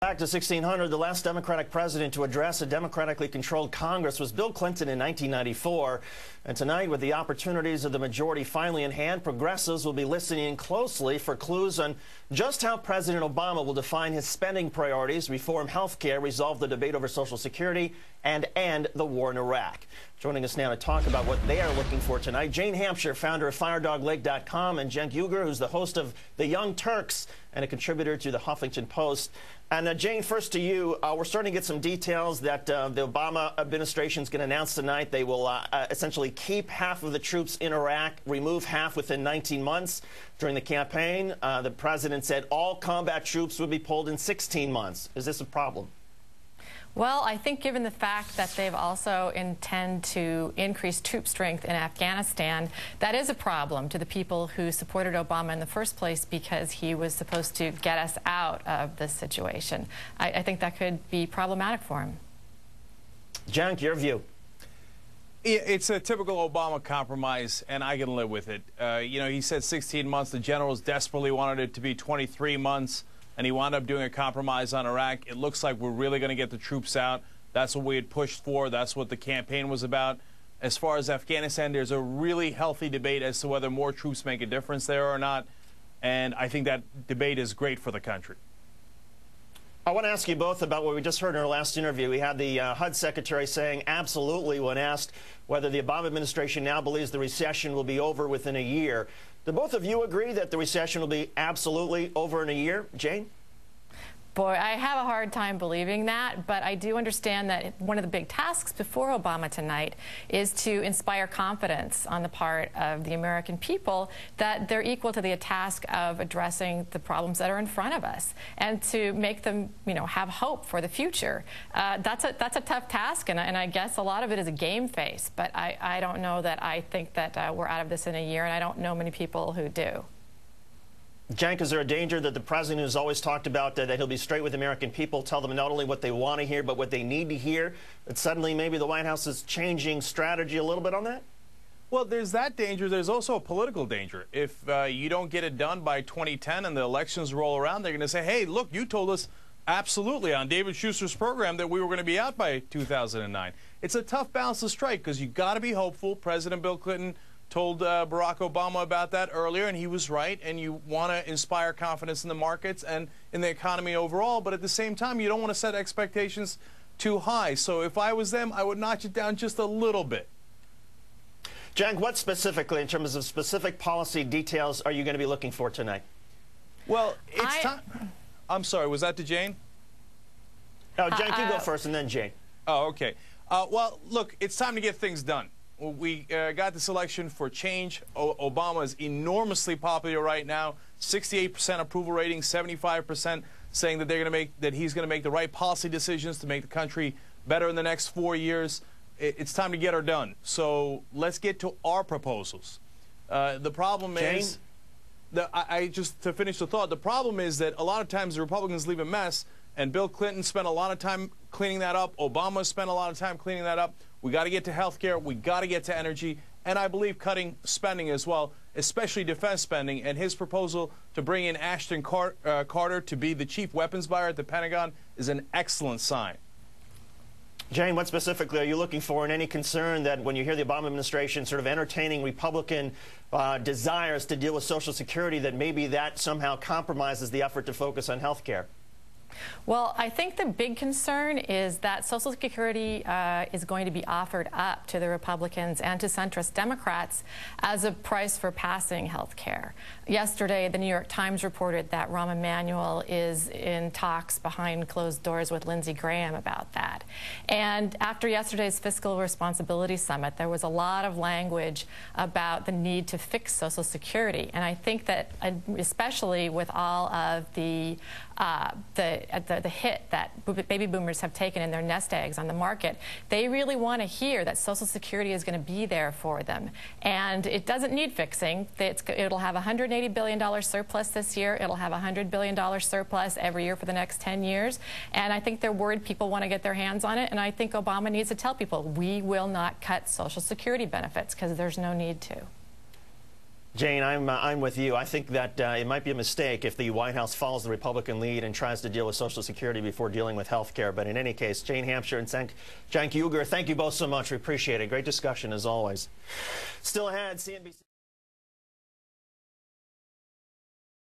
Back to 1600, the last Democratic president to address a democratically controlled Congress was Bill Clinton in 1994. And tonight, with the opportunities of the majority finally in hand, progressives will be listening closely for clues on just how President Obama will define his spending priorities, reform health care, resolve the debate over Social Security, and end the war in Iraq. Joining us now to talk about what they are looking for tonight, Jane Hamsher, founder of Firedoglake.com, and Cenk Uygur, who's the host of The Young Turks and a contributor to the Huffington Post. And Jane, first to you, we're starting to get some details that the Obama administration is going to announce tonight. They will essentially keep half of the troops in Iraq, remove half within 19 months. During the campaign, the president said all combat troops would be pulled in 16 months. Is this a problem? Well, I think given the fact that they've also intend to increase troop strength in Afghanistan, that is a problem to the people who supported Obama in the first place because he was supposed to get us out of this situation. I think that could be problematic for him. Cenk, your view? It's a typical Obama compromise, and I can live with it. You know, he said 16 months. The generals desperately wanted it to be 23 months. And he wound up doing a compromise on Iraq. It looks like we're really going to get the troops out. That's what we had pushed for. That's what the campaign was about. As far as Afghanistan, there's a really healthy debate as to whether more troops make a difference there or not. And I think that debate is great for the country. I want to ask you both about what we just heard in our last interview. We had the HUD secretary saying absolutely when asked whether the Obama administration now believes the recession will be over within a year. Do both of you agree that the recession will be absolutely over in a year? Jane? Boy, I have a hard time believing that, but I do understand that one of the big tasks before Obama tonight is to inspire confidence on the part of the American people that they're equal to the task of addressing the problems that are in front of us and to make them, you know, have hope for the future. That's a tough task, and I guess a lot of it is a game face, but I don't know that I think that we're out of this in a year, and I don't know many people who do. Cenk, is there a danger that the president has always talked about that he'll be straight with the American people, tell them not only what they want to hear, but what they need to hear, that suddenly maybe the White House is changing strategy a little bit on that? Well, there's that danger. There's also a political danger. If you don't get it done by 2010 and the elections roll around, they're going to say, hey, look, you told us absolutely on David Shuster's program that we were going to be out by 2009. It's a tough balance to strike because you've got to be hopeful. President Bill Clinton told Barack Obama about that earlier, and he was right, and you want to inspire confidence in the markets and in the economy overall, but at the same time, you don't want to set expectations too high. So if I was them, I would notch it down just a little bit. Cenk, what specifically, in terms of specific policy details, are you going to be looking for tonight? Well, it's time. I'm sorry, was that to Jane? No, Cenk, you go first, and then Jane. Oh, okay. Well, look, it's time to get things done. We got this election for change. Obama is enormously popular right now. 68% approval rating, 75% saying that he's going to make the right policy decisions to make the country better in the next 4 years. It's time to get her done. So let's get to our proposals. The problem is, just to finish the thought, the problem is that a lot of times the Republicans leave a mess, and Bill Clinton spent a lot of time cleaning that up. Obama spent a lot of time cleaning that up. We got to get to health care. We got to get to energy. And I believe cutting spending as well, especially defense spending. And his proposal to bring in Ashton Carter to be the chief weapons buyer at the Pentagon is an excellent sign. Jane, what specifically are you looking for, and any concern that when you hear the Obama administration sort of entertaining Republican desires to deal with Social Security, that maybe that somehow compromises the effort to focus on health care? Well, I think the big concern is that Social Security is going to be offered up to the Republicans and to centrist Democrats as a price for passing health care. Yesterday, the New York Times reported that Rahm Emanuel is in talks behind closed doors with Lindsey Graham about that. And after yesterday's Fiscal Responsibility Summit, there was a lot of language about the need to fix Social Security. And I think that, especially with all of the hit that baby boomers have taken in their nest eggs on the market, they really want to hear that Social Security is going to be there for them. And it doesn't need fixing. It'll have a $180 billion surplus this year. It'll have a $100 billion surplus every year for the next 10 years. And I think they're worried people want to get their hands on it. And I think Obama needs to tell people, we will not cut Social Security benefits because there's no need to. Jane, I'm with you. I think that it might be a mistake if the White House follows the Republican lead and tries to deal with Social Security before dealing with health care. But in any case, Jane Hamsher and Cenk Uygur, thank you both so much. We appreciate it. Great discussion as always. Still ahead, CNBC.